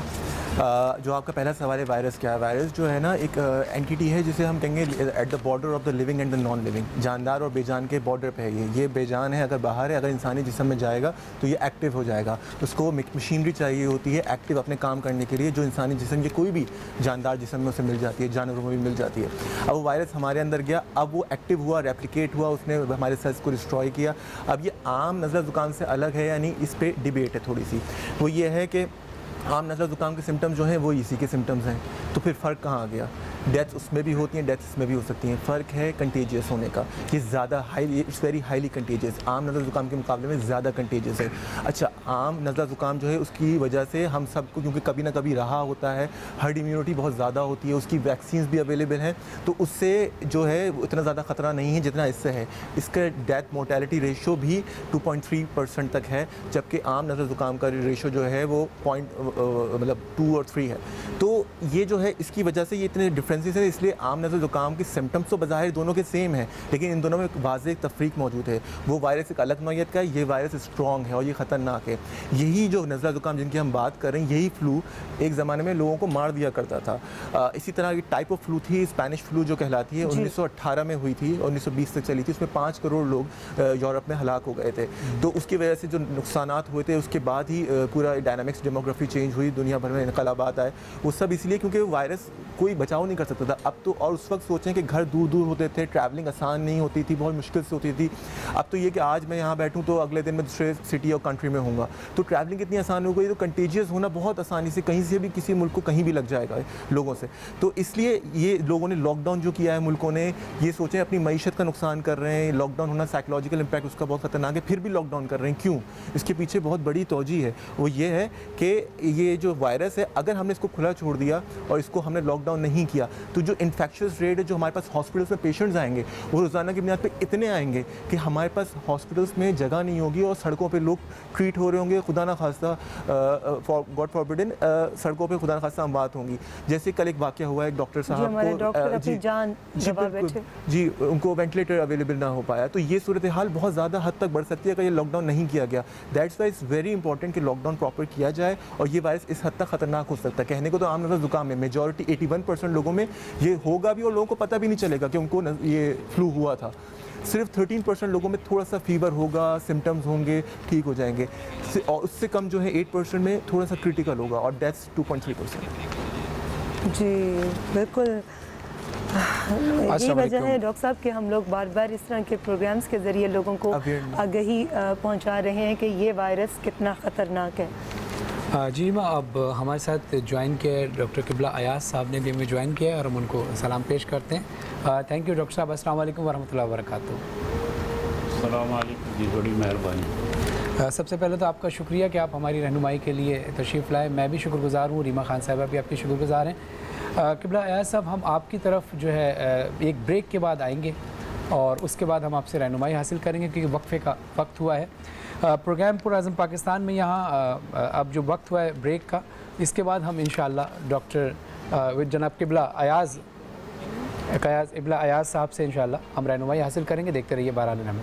جو آپ کا پہلا سوال ہے وائرس کیا ہے؟ وائرس جو ہے نا ایک اینٹیٹی ہے جسے ہم کہیں گے at the border of the living and the non living. جاندار اور بے جان کے بارڈر پہ ہے یہ بے جان ہے، اگر باہر ہے، اگر انسانی جسم میں جائے گا تو یہ ایکٹیو ہو جائے گا. اس کو مشینری چاہیے ہوتی ہے ایکٹیو اپنے کام کرنے کے لیے جو انسانی جسم کے کوئی بھی جاندار جسم میں اسے مل جاتی ہے، جانوروں میں بھی مل جاتی ہے. اب وہ وائرس ہمارے اندر گیا، اب وہ ایکٹیو ہوا، ریپلیکیٹ ہوا، اس نے ہمارے سیلز کو ڈسٹروائے کیا. اب یہ عام نزلہ زکام سے الگ ہے یا نہیں، اس پہ ڈیبیٹ ہے تھوڑی سی. وہ یہ ہے کہ عام نزلہ زکام کے سمٹمز جو ہیں وہ اسی کے سمٹمز ہیں، تو پھر فرق کہاں آ گیا؟ ڈیتھس اس میں بھی ہوتی ہیں، ڈیتھس اس میں بھی ہو سکتی ہیں. فرق ہے کنٹیجیس ہونے کا. یہ زیادہ اٹس ویری ہائیلی کنٹیجیس. عام نزلہ زکام کے مقابلے میں زیادہ کنٹیجیس ہے. اچھا عام نزلہ زکام جو ہے اس کی وجہ سے ہم سب کو کیونکہ کبھی نہ کبھی رہا ہوتا ہے، ہرڈ امیونٹی بہت زیادہ ہوتی ہے، اس کی ویکسینز بھی اویلیبل ہیں، تو اس سے جو ہے اتنا زیادہ خطرہ نہیں ہے جتنا اس سے ہے. اس کا ڈیتھ مورٹیلٹی ریشو بھی 2.3% تک ہے، جبکہ عام نزلہ زکام کا ریشو جو ہے وہ 2 اور 3 ہے. تو یہ جو ہے اس کی وجہ سے یہ اتنے ڈفرینسز ہیں. اس لیے عام نزلہ زکام کے سمٹمس تو بظاہر دونوں کے سیم ہیں، لیکن ان دونوں میں ایک واضح تفریق موجود ہے. وہ وائرس ایک الگ نوعیت کا ہے، یہ وائرس اسٹرانگ ہے اور یہ خطرناک ہے. یہی جو نزلہ زکام جن کی ہم بات کر رہے ہیں، یہی فلو ایک زمانے میں لوگوں کو مار دیا کرتا تھا. اسی طرح کی ٹائپ آف فلو تھی اسپینش فلو جو کہلاتی ہے، 1918 میں ہوئی تھی، 1920 تک چلی تھی. اس میں 5 کروڑ لوگ یورپ میں ہلاک ہو گئے تھے. تو اس کی وجہ سے جو نقصانات ہوئے تھے اس کے بعد ہی پورا ڈائنامکس ڈیموگرافی چینج ہوئی، دنیا بھر میں انقلابات آئے. وہ سب اس لیے کیونکہ وائرس کوئی بچاؤ نہیں کر سکتا تھا. اب تو اور اس وقت سوچیں کہ گھر دور دور ہوتے تھے، ٹریولنگ آسان نہیں ہوتی تھی، بہت مشکل سے ہوتی تھی. اب تو یہ کہ آج میں یہاں بیٹھوں تو اگلے دن میں دوسرے سٹی اور کنٹری میں ہوں گا، تو ٹریولنگ اتنی آسان ہو گئی. تو کنٹیجیس ہونا بہت آسانی سے کہیں سے بھی کسی ملک کو کہیں بھی لگ جائے گا لوگوں سے. تو اس لیے یہ لوگوں نے لاک ڈاؤن جو کیا ہے ملکوں نے، یہ سوچیں اپنی معیشت کا نقصان کر رہے ہیں. لاک ڈاؤن ہونا سائیکولوجیکل امپیکٹ اس کا بہت خطرناک ہے، پھر بھی لاک ڈاؤن کر رہے ہیں. کیوں؟ اس کے پیچھے بہت بڑی توجہ ہے. وہ یہ ہے کہ یہ جو وائرس ہے اگر ہم نے اس کو کھلا چھوڑ دیا اور اس کو ہم نے لاک ڈاؤن نہیں کیا تو جو انفیکشس ریٹ ہے جو ہمارے پاس ہاسپٹلس میں پیشنٹس آئیں گے وہ روزانہ کی بنیاد پہ اتنے آئیں گے کہ ہمارے پاس ہاسپٹلس میں جگہ نہیں ہوگی اور سڑکوں پہ لوگ ٹریٹ ہو رہے ہوں گے. خدا نہ خواستہ گاڈ فاربڈن سڑکوں پہ خدا نہ خواستہ اموات ہوں گی. جیسے کل ایک واقعہ ہوا ہے، ایک ڈاکٹر صاحب کو ان کو وینٹیلیٹر اویلیبل نہ ہو پایا. تو یہ صورتحال بہت زیادہ حد تک بڑھ سکتی ہے اگر یہ لاک ڈاؤن نہیں کیا گیا. That's why it's very important کہ لاک ڈاؤن پراپر کیا جائے. اور یہ وائرس اس حد تک خطرناک ہو سکتا ہے. کہنے کو تو عام نزلہ زکام میں میجورٹی 81% لوگوں میں یہ ہوگا بھی اور لوگوں کو پتہ بھی نہیں چلے گا کہ ان کو یہ فلو ہوا تھا. صرف 13% لوگوں میں تھوڑا سا فیور ہوگا، سمٹمز ہوں گے، ٹھیک ہو جائیں گے. اور اس سے کم جو ہے 8% میں تھوڑا سا کرٹیکل ہوگا اور ڈیتھس 2.3%. جی بالکل. یہی وجہ ہے ڈاکٹر صاحب کہ ہم لوگ بار بار اس طرح کے پروگرامز کے ذریعے لوگوں کو آگہی پہنچا رہے ہیں کہ یہ وائرس کتنا خطرناک ہے. جی ماں اب ہمارے ساتھ جوائن کیا ہے ڈاکٹر قبلہ ایاز صاحب نے بھی ہمیں جوائن کیا ہے اور ہم ان کو سلام پیش کرتے ہیں. تھینک یو ڈاکٹر صاحب. السلام علیکم ورحمۃ اللہ وبرکاتہ. السلام علیکم جی، بڑی مہربانی. سب سے پہلے تو آپ کا شکریہ کہ آپ ہماری رہنمائی کے لیے تشریف لائے. میں بھی شکر گزار ہوں، ریما خان صاحبہ بھی آپ کی شکر گزار ہیں. قبلہ ایاز صاحب، ہم آپ کی طرف جو ہے ایک بریک کے بعد آئیں گے اور اس کے بعد ہم آپ سے رہنمائی حاصل کریں گے کیونکہ وقفے کا وقت ہوا ہے. پروگرام پر اعظم پاکستان میں یہاں اب جو وقت ہوا ہے بریک کا، اس کے بعد ہم انشاءاللہ ڈاکٹر جناب قبلہ ایاز صاحب سے انشاءاللہ ہم رہنمائی حاصل کریں گے. دیکھتے رہیے بہرحال ہمیں.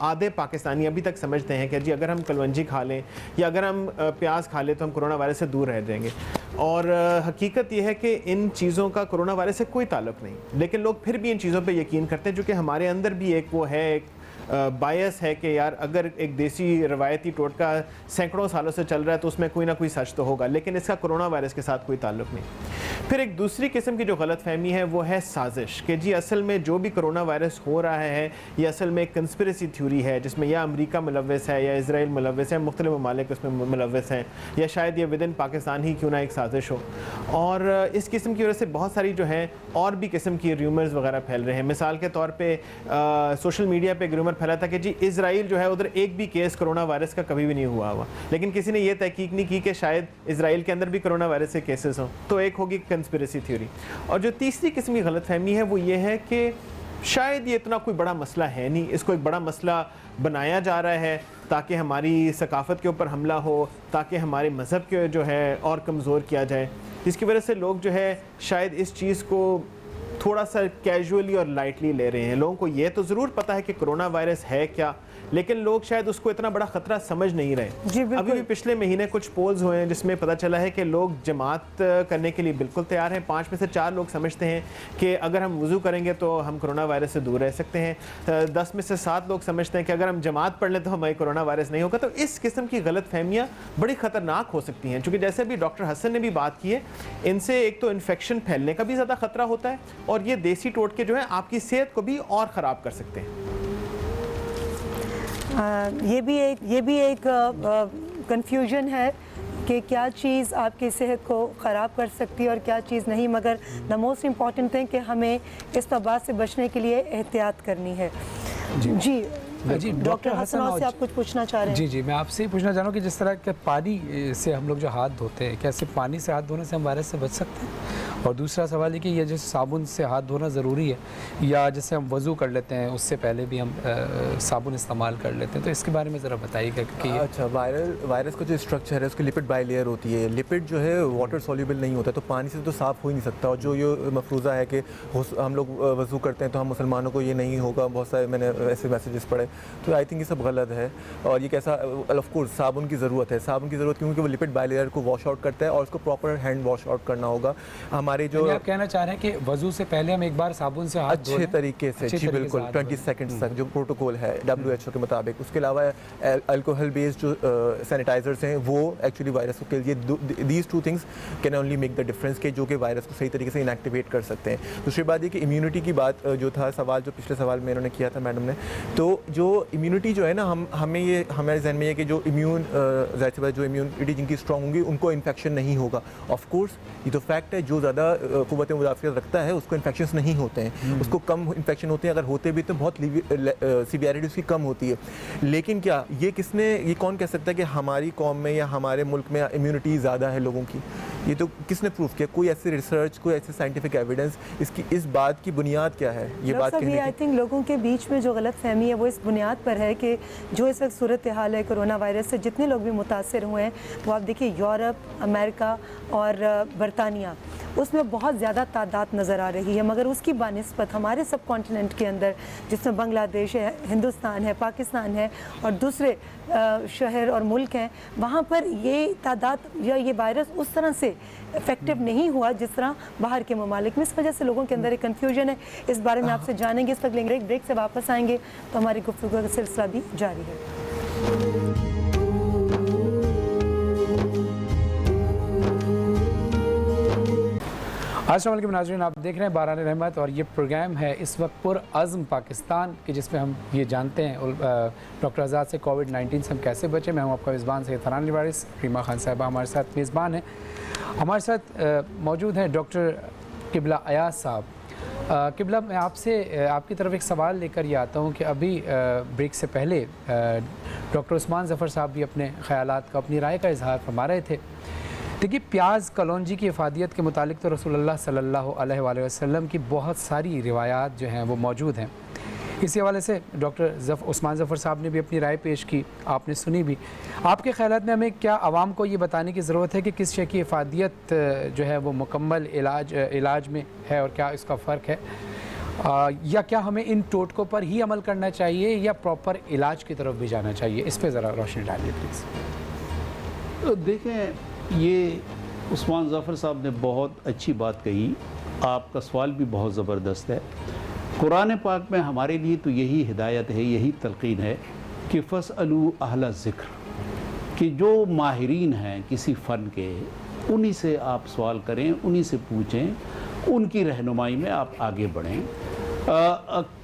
آدھے پاکستانی ابھی تک سمجھتے ہیں کہ جی اگر ہم کلونجی کھا لیں یا اگر ہم پیاز کھا لیں تو ہم کرونا وائرس سے دور رہ جائیں گے. اور حقیقت یہ ہے کہ ان چیزوں کا کرونا وائرس سے کوئی تعلق نہیں, لیکن لوگ پھر بھی ان چیزوں پہ یقین کرتے ہیں, چونکہ ہمارے اندر بھی ایک وہ ہے, ایک بائس ہے کہ یار اگر ایک دیسی روایتی ٹوٹکا سینکڑوں سالوں سے چل رہا ہے تو اس میں کوئی نہ کوئی سچ تو ہوگا, لیکن اس کا کرونا وائرس کے ساتھ کوئی تعلق نہیں. پھر ایک دوسری قسم کی جو غلط فہمی ہے وہ ہے سازش, کہ جی اصل میں جو بھی کرونا وائرس ہو رہا ہے یہ اصل میں ایک کنسپریسی تھیوری ہے جس میں یا امریکہ ملوث ہے یا اسرائیل ملوث ہے, مختلف ممالک اس میں ملوث ہیں, یا شاید یہ ود ان پاکستان ہی کیوں نہ ایک سازش ہو. اور اس قسم کی وجہ سے بہت ساری جو ہیں اور بھی قسم کی ریومرز وغیرہ پھیل رہے ہیں. مثال کے طور پہ سوشل میڈیا پہ ایک ریومر پھیلا تھا کہ جی اسرائیل جو ہے ادھر ایک بھی کیس کرونا وائرس کا کبھی بھی نہیں ہوا ہوا, لیکن کسی نے یہ تحقیق نہیں کی کہ شاید اسرائیل کے اندر بھی کرونا وائرس کے کیسز ہوں. تو ایک ہوگی کنسپریسی تھیوری. اور جو تیسری قسم کی غلط فہمی ہے وہ یہ ہے کہ شاید یہ اتنا کوئی بڑا مسئلہ ہے نہیں, اس کو ایک بڑا مسئلہ بنایا جا رہا ہے تاکہ ہماری ثقافت کے اوپر حملہ ہو, تاکہ ہمارے مذہب کے جو ہے اور کمزور کیا جائے, جس کی وجہ سے لوگ جو ہے شاید اس چیز کو تھوڑا سا کیجولی اور لائٹلی لے رہے ہیں. لوگوں کو یہ تو ضرور پتہ ہے کہ کرونا وائرس ہے کیا, لیکن لوگ شاید اس کو اتنا بڑا خطرہ سمجھ نہیں رہے. ابھی بھی پچھلے مہینے کچھ پولز ہوئے ہیں جس میں پتہ چلا ہے کہ لوگ جماعت کرنے کے لیے بالکل تیار ہیں. 5 میں سے 4 لوگ سمجھتے ہیں کہ اگر ہم وضو کریں گے تو ہم کرونا وائرس سے دور رہ سکتے ہیں. 10 میں سے 7 لوگ سمجھتے ہیں کہ اگر ہم جماعت پڑھ لیں تو ہمیں کرونا وائرس نہیں ہوگا. تو اس قسم کی غلط فہمیاں بڑی خطرناک ہو سکتی ہیں, چونکہ جیسے بھی ڈاکٹر حسن نے بھی بات کی ہے, ان سے ایک تو انفیکشن پھیلنے کا بھی زیادہ خطرہ ہوتا ہے, اور یہ دیسی ٹوٹکے جو ہیں آپ کی صحت کو بھی اور خراب کر سکتے ہیں. یہ بھی ایک کنفیوژن ہے کہ کیا چیز آپ کی صحت کو خراب کر سکتی ہے اور کیا چیز نہیں, مگر دا موسٹ امپورٹنٹ ہے کہ ہمیں اس وبا سے بچنے کے لیے احتیاط کرنی ہے. جی ڈاکٹر حسن سے آپ کچھ پوچھنا چاہ رہے ہیں؟ جی میں آپ سے پوچھنا چاہ رہا ہوں کہ جس طرح کہ پانی سے ہم لوگ جو ہاتھ دھوتے ہیں, کیا صرف پانی سے ہاتھ دھونے سے ہم وائرس سے بچ سکتے ہیں؟ اور دوسرا سوال یہ کہ یہ جیسے صابن سے ہاتھ دھونا ضروری ہے, یا جیسے ہم وضو کر لیتے ہیں اس سے پہلے بھی ہم صابن استعمال کر لیتے ہیں, تو اس کے بارے میں ذرا بتائیے کہ اچھا, وائرس کا جو اسٹرکچر ہے اس کی لپڈ بائی لیئر ہوتی ہے. لپڈ جو ہے واٹر سولیبل نہیں ہوتا, تو پانی سے تو صاف ہو ہی نہیں سکتا. اور جو یہ مفروضہ ہے کہ ہم لوگ وضو کرتے ہیں تو ہم مسلمانوں کو یہ نہیں ہوگا, بہت سارے میں نے ایسے میسیجز پڑھے, تو آئی تھنک یہ سب غلط ہے. اور یہ کیسا آف کورس صابن کی ضرورت ہے, صابن کی ضرورت کیونکہ وہ لپڈ بائی لیئر کو واش آؤٹ کرتا ہے اور اس کو پراپر ہینڈ واش آؤٹ کرنا ہوگا. ہمارے جو آپ کہنا چاہ رہے ہیں کہ وضو سے پہلے ہم ایک بار صابن سے ہاتھ اچھے طریقے سے, جی بالکل 20 سیکنڈز تک جو پروٹوکول ہے WHO کے مطابق. اس کے علاوہ الکوہل بیسڈ جو سینیٹائزرز ہیں وہ ایکچولی وائرس کے لیے these 2 things can only make the difference, کہ جو کہ وائرس کو صحیح طریقے سے انیکٹیویٹ کر سکتے ہیں. دوسری بات یہ کہ امیونٹی کی بات جو تھا سوال, جو پچھلے سوال میں انہوں نے کیا تھا میڈم نے, تو جو امیونٹی جو ہے نا, ہمیں یہ ہمارے ذہن میں یہ کہ جو ظاہر سی بات جو امیونٹی جن کی اسٹرانگ ہوں گی ان کو انفیکشن نہیں ہوگا. آف کورس یہ تو فیکٹ ہے, جو زیادہ قوت مدافعت رکھتا ہے اس کو انفیکشنس نہیں ہوتے ہیں, اس کو کم انفیکشن ہوتے ہیں, اگر ہوتے بھی تو بہت سیویرٹی اس کی کم ہوتی ہے. لیکن کیا یہ کون کہہ سکتا ہے کہ ہماری قوم میں یا ہمارے ملک میں امیونٹی زیادہ ہے لوگوں کی؟ یہ تو کس نے پروف کیا؟ کوئی ایسی ریسرچ, کوئی ایسی سائنٹیفک ایویڈنس, اس بات کی بنیاد کیا ہے؟ یہ بات کہنے کی آئی تھنک لوگوں کے بیچ میں جو غلط فہمی ہے وہ اس بنیاد پر ہے کہ جو اس وقت صورتحال ہے کرونا وائرس سے, جتنے لوگ بھی متاثر ہوئے ہیں وہ آپ دیکھیے یورپ, امریکہ اور برطانیہ, اس میں بہت زیادہ تعداد نظر آ رہی ہے, مگر اس کی بنسبت ہمارے سب کانٹیننٹ کے اندر جس میں بنگلہ دیش ہے, ہندوستان ہے, پاکستان ہے اور دوسرے شہر اور ملک ہیں, وہاں پر یہ تعداد یا یہ وائرس اس طرح سے افیکٹو نہیں ہوا جس طرح باہر کے ممالک میں. اس وجہ سے لوگوں کے اندر ایک کنفیوژن ہے. اس بارے میں آپ سے جانیں گے, اس وقت لیں گے بریک سے واپس آئیں گے تو ہماری گفتگو کا سلسلہ بھی جاری ہے. السلام علیکم ناظرین, آپ دیکھ رہے ہیں باران رحمت اور یہ پروگرام ہے اس وقت پر عزم پاکستان کہ جس میں ہم یہ جانتے ہیں ڈاکٹر آزاد سے کووڈ-19 سے ہم کیسے بچیں. میں ہوں آپ کا میزبان سید فرحان الوارث. ریما خان صاحبہ ہمارے ساتھ میزبان ہیں. ہمارے ساتھ موجود ہیں ڈاکٹر قبلہ ایاز صاحب. قبلہ, میں آپ کی طرف ایک سوال لے کر یہ آتا ہوں کہ ابھی بریک سے پہلے ڈاکٹر عثمان ظفر صاحب بھی اپنے خیالات کا, اپنی رائے کا اظہار فرما رہے تھے. دیکھیے, پیاز کلونجی کی افادیت کے متعلق تو رسول اللہ صلی اللہ علیہ وآلہ وسلم کی بہت ساری روایات جو ہیں وہ موجود ہیں. اسی حوالے سے ڈاکٹر عثمان ظفر صاحب نے بھی اپنی رائے پیش کی, آپ نے سنی بھی. آپ کے خیالات میں ہمیں کیا عوام کو یہ بتانے کی ضرورت ہے کہ کس شے کی افادیت جو ہے وہ مکمل علاج میں ہے اور کیا اس کا فرق ہے؟ یا کیا ہمیں ان ٹوٹکوں پر ہی عمل کرنا چاہیے یا پراپر علاج کی طرف بھی جانا چاہیے؟ اس پہ ذرا روشنی ڈالیے پلیز۔ دیکھیں، یہ عثمان ظفر صاحب نے بہت اچھی بات کہی، آپ کا سوال بھی بہت زبردست ہے۔ قرآن پاک میں ہمارے لیے تو یہی ہدایت ہے، یہی تلقین ہے کہ فَاسْأَلُوا أَهْلَ الذِّكْرِ، کہ جو ماہرین ہیں کسی فن کے انہی سے آپ سوال کریں، انہی سے پوچھیں، ان کی رہنمائی میں آپ آگے بڑھیں۔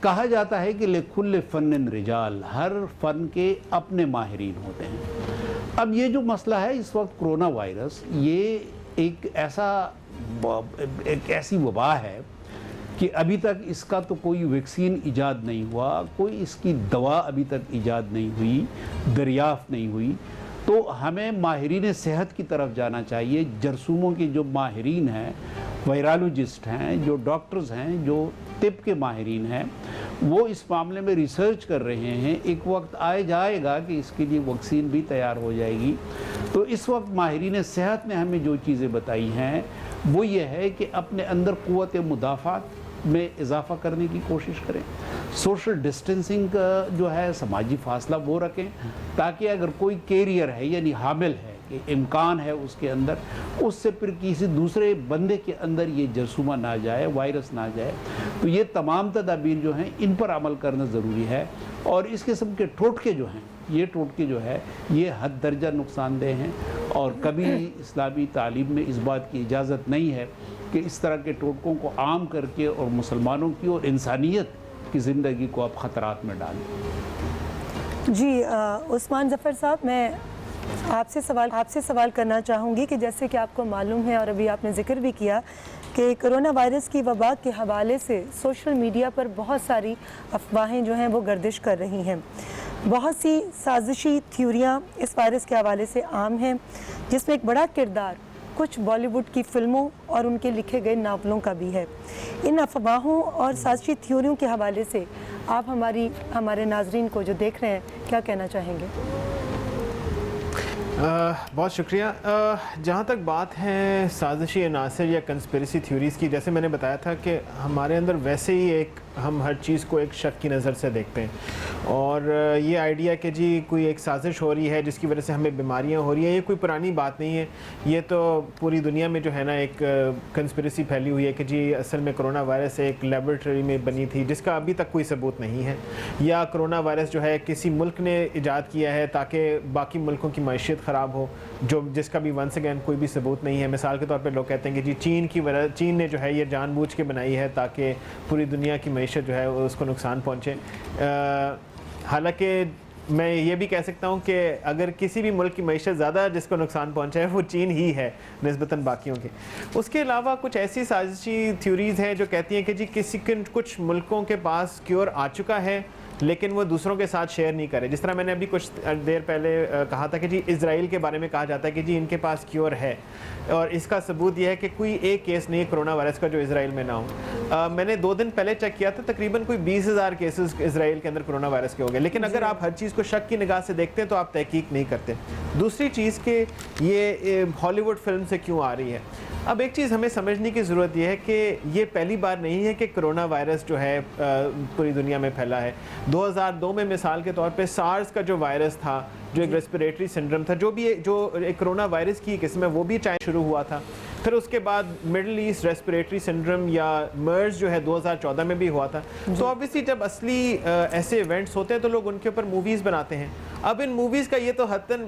کہا جاتا ہے کہ لِكُلِّ فَنٍ رِجَال، ہر فن کے اپنے ماہرین ہوتے ہیں۔ اب یہ جو مسئلہ ہے اس وقت کرونا وائرس، یہ ایک ایسی وبا ہے کہ ابھی تک اس کا تو کوئی ویکسین ایجاد نہیں ہوا، کوئی اس کی دوا ابھی تک ایجاد نہیں ہوئی، دریافت نہیں ہوئی۔ تو ہمیں ماہرین صحت کی طرف جانا چاہیے۔ جرثوموں کے جو ماہرین ہیں، وائرالوجسٹ ہیں، جو ڈاکٹرز ہیں، جو طب کے ماہرین ہیں، وہ اس معاملے میں ریسرچ کر رہے ہیں۔ ایک وقت آئے جائے گا کہ اس کے لیے ویکسین بھی تیار ہو جائے گی۔ تو اس وقت ماہرین صحت نے ہمیں جو چیزیں بتائی ہیں وہ یہ ہے کہ اپنے اندر قوت مدافعت میں اضافہ کرنے کی کوشش کریں، سوشل ڈسٹینسنگ جو ہے، سماجی فاصلہ وہ رکھیں، تاکہ اگر کوئی کیریئر ہے یعنی حامل ہے کہ امکان ہے اس کے اندر، اس سے پھر کسی دوسرے بندے کے اندر یہ جرثومہ نہ جائے، وائرس نہ جائے۔ تو یہ تمام تدابیر جو ہیں ان پر عمل کرنا ضروری ہے۔ اور اس قسم کے ٹوٹکے جو ہیں، یہ ٹوٹکے جو ہے یہ حد درجہ نقصان دہ ہیں، اور کبھی اسلامی تعلیم میں اس بات کی اجازت نہیں ہے کہ اس طرح کے ٹوٹکوں کو عام کر کے اور مسلمانوں کی اور انسانیت کی زندگی کو آپ خطرات میں ڈالیں۔ جی عثمان ظفر صاحب، میں آپ سے سوال کرنا چاہوں گی کہ جیسے کہ آپ کو معلوم ہے اور ابھی آپ نے ذکر بھی کیا کہ کرونا وائرس کی وبا کے حوالے سے سوشل میڈیا پر بہت ساری افواہیں جو ہیں وہ گردش کر رہی ہیں۔ بہت سی سازشی تھیوریاں اس وائرس کے حوالے سے عام ہیں، جس میں ایک بڑا کردار کچھ بالی ووڈ کی فلموں اور ان کے لکھے گئے ناولوں کا بھی ہے۔ ان افواہوں اور سازشی تھیوریوں کے حوالے سے آپ ہمارے ناظرین کو جو دیکھ رہے ہیں کیا کہنا چاہیں گے؟ بہت شکریہ۔ جہاں تک بات ہے سازشی عناصر یا کنسپریسی تھیوریز کی، جیسے میں نے بتایا تھا کہ ہمارے اندر ویسے ہی ہم ہر چیز کو ایک شک کی نظر سے دیکھتے ہیں، اور یہ آئیڈیا کہ جی کوئی ایک سازش ہو رہی ہے جس کی وجہ سے ہمیں بیماریاں ہو رہی ہیں، یہ کوئی پرانی بات نہیں ہے۔ یہ تو پوری دنیا میں جو ہے نا ایک کنسپریسی پھیلی ہوئی ہے کہ جی اصل میں کرونا وائرس ایک لیبارٹری میں بنی تھی جس کا ابھی تک کوئی ثبوت نہیں ہے، یا کرونا وائرس جو ہے کسی ملک نے ایجاد کیا ہے تاکہ باقی ملکوں کی معیشت خراب ہو، جس کا بھی ونس اگین کوئی بھی ثبوت نہیں ہے۔ مثال کے طور پہ لوگ کہتے ہیں کہ جی چین نے جو ہے یہ جان بوجھ کے بنائی ہے تاکہ پوری دنیا کی معیشت جو ہے اس کو نقصان پہنچے۔ حالانکہ میں یہ بھی کہہ سکتا ہوں کہ اگر کسی بھی ملک کی معیشت زیادہ جس کو نقصان پہنچا ہے وہ چین ہی ہے نسبتاً باقیوں کے۔ اس کے علاوہ کچھ ایسی سازشی تھیوریز ہیں جو کہتی ہیں کہ جی کچھ ملکوں کے پاس کیور آ چکا ہے لیکن وہ دوسروں کے ساتھ شیئر نہیں کرے۔ جس طرح میں نے ابھی کچھ دیر پہلے کہا تھا کہ جی اسرائیل کے بارے میں کہا جاتا ہے کہ جی ان کے پاس کیور ہے، اور اس کا ثبوت یہ ہے کہ کوئی ایک کیس نہیں ہے کرونا وائرس کا جو اسرائیل میں نہ ہو۔ میں نے 2 دن پہلے چیک کیا تھا، تقریباً کوئی 20,000 کیسز اسرائیل کے اندر کرونا وائرس کے ہو گئے، لیکن اگر آپ ہر چیز کو شک کی نگاہ سے دیکھتے ہیں تو آپ تحقیق نہیں کرتے۔ دوسری چیز کہ یہ ہالی ووڈ فلم سے کیوں آ رہی ہے، اب ایک چیز ہمیں سمجھنے کی ضرورت یہ ہے کہ یہ پہلی بار نہیں ہے کہ کرونا وائرس جو ہے پوری دنیا میں پھیلا ہے۔ 2002 میں مثال کے طور پہ سارس کا جو وائرس تھا، جو ایک ریسپریٹری سنڈروم تھا، جو ایک کرونا وائرس کی قسم ہے، وہ بھی چائنا شروع ہوا تھا۔ پھر اس کے بعد مڈل ایسٹ ریسپریٹری سنڈروم یا مرز جو ہے 2014 میں بھی ہوا تھا۔ تو obviously جب اصلی ایسے ایونٹس ہوتے ہیں تو لوگ ان کے اوپر موویز بناتے ہیں۔ اب ان موویز کا یہ تو حتاً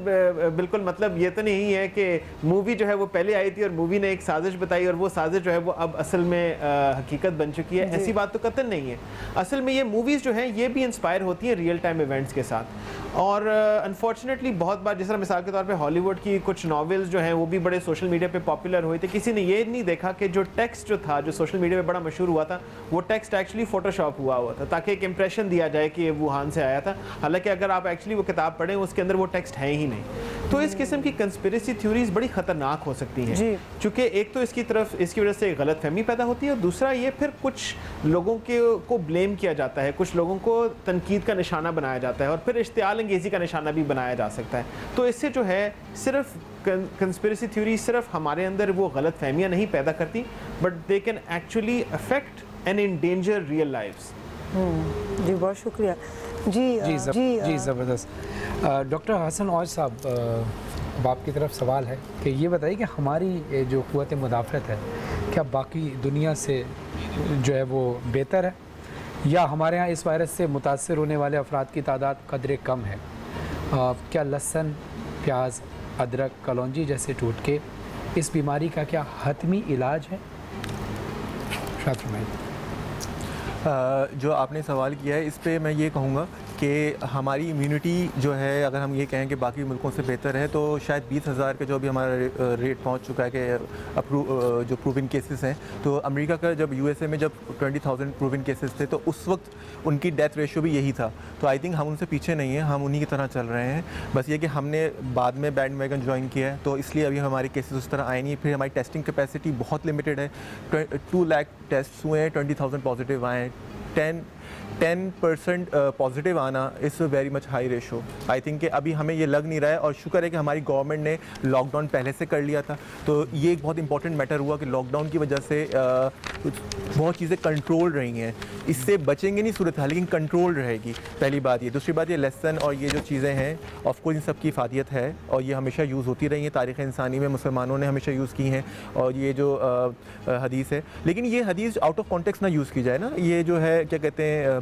بالکل مطلب یہ تو نہیں ہے کہ مووی جو ہے وہ پہلے آئی تھی اور مووی نے ایک سازش بتائی اور وہ سازش جو ہے وہ اب اصل میں حقیقت بن چکی ہے، ایسی بات تو قطعاً نہیں ہے۔ اصل میں یہ موویز جو ہیں یہ بھی انسپائر ہوتی ہیں ریئل ٹائم ایونٹس کے ساتھ، اور انفارچونیٹلی بہت بار جس طرح مثال کے طور پہ ہالی ووڈ کی کچھ ناولز جو ہیں وہ بھی بڑے سوشل میڈیا پہ پاپولر ہوئے تھے، کسی نے یہ نہیں دیکھا کہ جو ٹیکسٹ جو تھا جو سوشل میڈیا پہ بڑا مشہور ہوا تھا وہ ٹیکسٹ ایکچولی فوٹو شاپ ہوا تھا تاکہ ایک امپریشن دیا جائے کہ یہ ووہان سے آیا تھا، حالانکہ اگر آپ ایکچولی وہ کتاب پڑھیں اس کے اندر وہ ٹیکسٹ ہے ہی نہیں۔ تو اس قسم کی کنسپریسی تھیوریز بڑی خطرناک ہو سکتی ہیں، چونکہ ایک تو اس کی وجہ سے غلط فہمی پیدا ہوتی ہے، اور دوسرا یہ پھر کچھ لوگوں کو بلیم کیا جاتا ہے، کچھ لوگوں کو تنقید کا نشانہ بنایا جاتا ہے، اور پھر اشتعال انگیزی کا نشانہ بھی بنایا جا سکتا ہے۔ تو اس سے جو ہے صرف کنسپریسی تھیوری صرف ہمارے اندر وہ غلط فہمیاں نہیں پیدا کرتی، but they can actually affect and endanger real lives. جی بہت شکریہ. جی زبردست. ڈاکٹر حسن اوج صاحب، اب آپ کی طرف سوال ہے کہ یہ بتائیے کہ ہماری جو قوت مدافعت ہے کیا باقی دنیا سے جو ہے وہ بہتر ہے، یا ہمارے ہاں اس وائرس سے متاثر ہونے والے افراد کی تعداد قدرے کم ہے؟ کیا لہسن، پیاز، ادرک، کلونجی جیسے ٹوٹکے اس بیماری کا کیا حتمی علاج ہے؟ شاید فرمائیے. جو آپ نے سوال کیا ہے اس پہ میں یہ کہوں گا کہ ہماری امیونٹی جو ہے، اگر ہم یہ کہیں کہ باقی ملکوں سے بہتر ہے، تو شاید 20,000 کا جو ابھی ہمارا ریٹ پہنچ چکا ہے کہ جو پروون کیسز ہیں، تو امریکہ کا جب USA میں جب 20,000 پروون کیسز تھے تو اس وقت ان کی ڈیتھ ریشو بھی یہی تھا. تو آئی تھنک ہم ان سے پیچھے نہیں ہیں، ہم انہی کی طرح چل رہے ہیں. بس یہ کہ ہم نے بعد میں بینڈ ویگن جوائن کیا ہے، تو اس لیے ابھی ہمارے کیسز اس طرح آئے نہیں. پھر ہماری ٹیسٹنگ کیپیسٹی بہت لمیٹڈ ہے. 2 لاکھ ٹیسٹ ہوئے ہیں، 20,000 پازیٹیو آئے ہیں. 10% پازیٹیو آنا is very much high ratio. I think کہ ابھی ہمیں یہ لگ نہیں رہا ہے، اور شکر ہے کہ ہماری گورنمنٹ نے لاک ڈاؤن پہلے سے کر لیا تھا. تو یہ ایک بہت امپورٹنٹ میٹر ہوا کہ لاک ڈاؤن کی وجہ سے بہت چیزیں کنٹرول رہی ہیں. اس سے بچیں گے نہیں صورتحال، لیکن کنٹرول رہے گی. پہلی بات یہ. دوسری بات یہ لہسن اور یہ جو چیزیں ہیں، آف کورس ان سب کی افادیت ہے اور یہ ہمیشہ یوز ہوتی رہی ہیں. تاریخ انسانی میں مسلمانوں نے ہمیشہ یوز کی ہیں، اور یہ جو حدیث ہے، لیکن یہ حدیث آؤٹ آف کانٹیکسٹ نہ یوز کی جائے نا. یہ جو ہے کیا کہتے ہیں،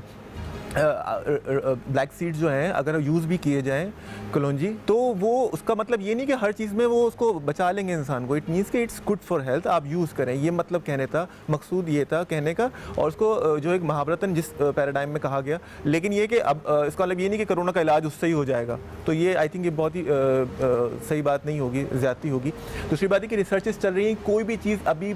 بلیک سیڈز جو ہیں اگر یوز بھی کیے جائیں کلونجی، تو وہ اس کا مطلب یہ نہیں کہ ہر چیز میں وہ اس کو بچا لیں گے انسان کو. اٹ مینس کہ اٹس گڈ فار ہیلتھ، آپ یوز کریں. یہ مطلب کہنے تھا، مقصود یہ تھا کہنے کا. اور اس کو جو ایک محاورتاً جس پیراڈائم میں کہا گیا، لیکن یہ کہ اب اس کا مطلب یہ نہیں کہ کرونا کا علاج اس سے ہی ہو جائے گا. تو یہ آئی تھنک یہ بہت ہی صحیح بات نہیں ہوگی، زیادتی ہوگی. دوسری بات ہے کہ ریسرچز چل رہی ہیں، کوئی بھی چیز ابھی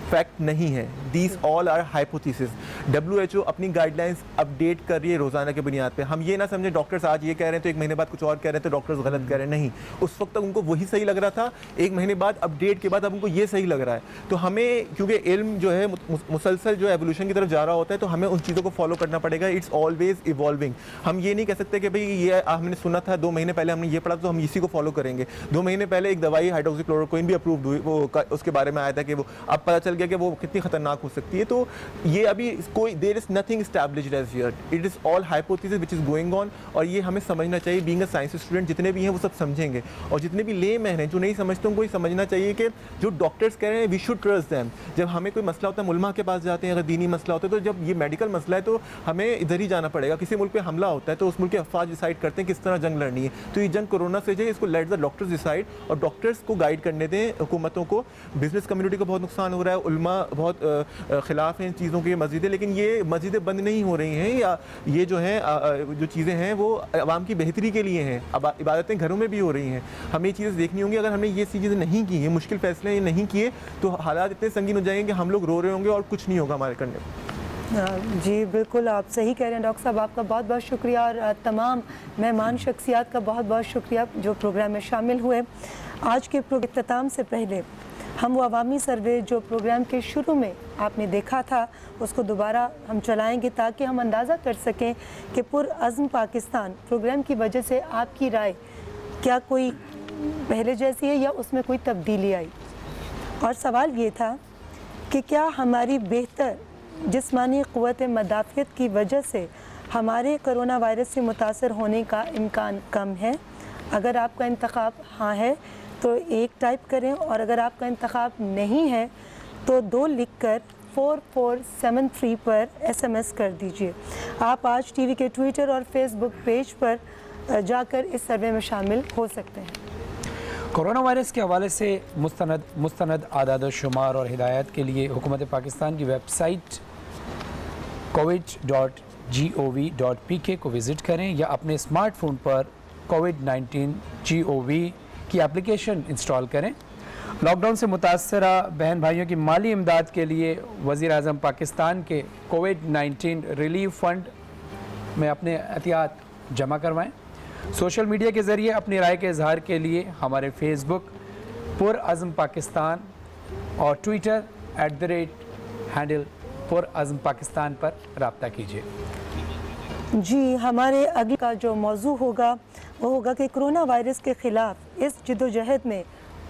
فیکٹ نہیں ہے. These all are hypotheses. WHO اپنی گائیڈ لائنس اپڈیٹ کر رہی ہے روزانہ کے بنیاد پہ. ہم یہ نہ سمجھیں ڈاکٹرز آج یہ کہہ رہے ہیں تو ایک مہینے بعد کچھ اور کہہ رہے ہیں تو ڈاکٹرز غلط کہہ رہے ہیں. نہیں، اس وقت تک ان کو وہی صحیح لگ رہا تھا، ایک مہینے بعد اپڈیٹ کے بعد اب ان کو یہ صحیح لگ رہا ہے. تو ہمیں، کیونکہ علم جو ہے مسلسل جو ایولیوشن کی طرف جا رہا ہوتا ہے، تو ہمیں ان چیزوں کو فالو کرنا پڑے گا. It's always evolving. ہم یہ نہیں کہہ سکتے کہ بھئی یہ ہم نے سنا تھا 2 مہینے پہلے ہم نے یہ پڑھا تو ہم اسی کو فالو کریں گے. 2 مہینے پہلے ایک دوائی ہائیڈروکسی کلوروکوئن بھی اپرووڈ ہوئی، وہ اس کے بارے میں آیا تھا کہ وہ اب پتہ چل گیا کہ وہ کتنی خطرناک ہو سکتی ہے. تو یہ ابھی کوئی there is nothing established as yet. It is all hypothesis which is going on. اور یہ ہمیں سمجھنا چاہیے. بینگ اے سائنس اسٹوڈنٹ جتنے بھی ہیں وہ سب سمجھیں گے، اور جتنے بھی لے مین ہیں جو نہیں سمجھتے ان کو یہ سمجھنا چاہیے کہ جو ڈاکٹرز کہہ رہے ہیں وی شوڈ ٹرسٹ دیم. جب ہمیں کوئی مسئلہ ہوتا ہے علماء کے پاس جاتے ہیں، اگر دینی مسئلہ ہوتا ہے، تو جب یہ میڈیکل مسئلہ ہے تو ہمیں ادھر ہی جانا پڑے گا. کسی ملک پہ حملہ ہوتا ہے تو اس ملک کے افواج ڈیسائڈ کرتے ہیں کس طرح جنگ لڑنی ہے. تو یہ جنگ کورونا سے جو ہے اس کو لیٹ دا ڈاکٹرز ڈیسائڈ، اور ڈاکٹرز کو گائیڈ کرنے دیں حکومتوں کو. بزنس کمیونٹی کو بہت نقصان ہو رہا ہے، علماء بہت خلاف ہیں ان چیزوں کے مسجدیں، لیکن یہ مسجدیں بند نہیں ہو رہی ہیں، یا یہ جو ہیں جو چیزیں ہیں وہ عوام کی بہتری کے لیے ہیں. اب عبادتیں گھروں میں بھی ہو رہی ہیں. ہمیں یہ چیزیں دیکھنی ہوں گی. اگر ہم نے یہ چیزیں نہیں کی ہیں، مشکل فیصلے یہ نہیں کیے، تو حالات اتنے سنگین ہو جائیں گے کہ ہم لوگ رو رہے ہوں گے اور کچھ نہیں ہوگا ہمارے کرنے. جی بالکل آپ صحیح کہہ رہے ہیں ڈاکٹر صاحب. آپ کا بہت بہت شکریہ، اور تمام مہمان شخصیات کا بہت بہت شکریہ جو پروگرام میں شامل ہوئے. آج کے اختتام سے پہلے ہم وہ عوامی سروے جو پروگرام کے شروع میں آپ نے دیکھا تھا اس کو دوبارہ ہم چلائیں گے، تاکہ ہم اندازہ کر سکیں کہ پرعزم پاکستان پروگرام کی وجہ سے آپ کی رائے کیا کوئی پہلے جیسی ہے یا اس میں کوئی تبدیلی آئی. اور سوال یہ تھا کہ کیا ہماری بہتر جسمانی قوت مدافعت کی وجہ سے ہمارے کرونا وائرس سے متاثر ہونے کا امکان کم ہے. اگر آپ کا انتخاب ہاں ہے تو 1 ٹائپ کریں، اور اگر آپ کا انتخاب نہیں ہے تو 2 لکھ کر 4473 پر SMS کر دیجئے. آپ آج ٹی وی کے ٹویٹر اور فیس بک پیج پر جا کر اس سروے میں شامل ہو سکتے ہیں. کرونا وائرس کے حوالے سے مستند اعداد و شمار اور ہدایات کے لیے حکومت پاکستان کی ویب سائٹ covid.gov.pk کو وزٹ کریں، یا اپنے اسمارٹ فون پر COVID-19 GOV کی اپلیکیشن انسٹال کریں. لاک ڈاؤن سے متاثرہ بہن بھائیوں کی مالی امداد کے لیے وزیر اعظم پاکستان کے COVID-19 ریلیف فنڈ میں اپنے عطیات جمع کروائیں. سوشل میڈیا کے ذریعے اپنی رائے کے اظہار کے لیے ہمارے فیس بک پرعزم پاکستان اور ٹویٹر @ پرعزم پاکستان پر رابطہ کیجیے. جی ہمارے اگلے کا جو موضوع ہوگا وہ ہوگا کہ کرونا وائرس کے خلاف اس جدوجہد میں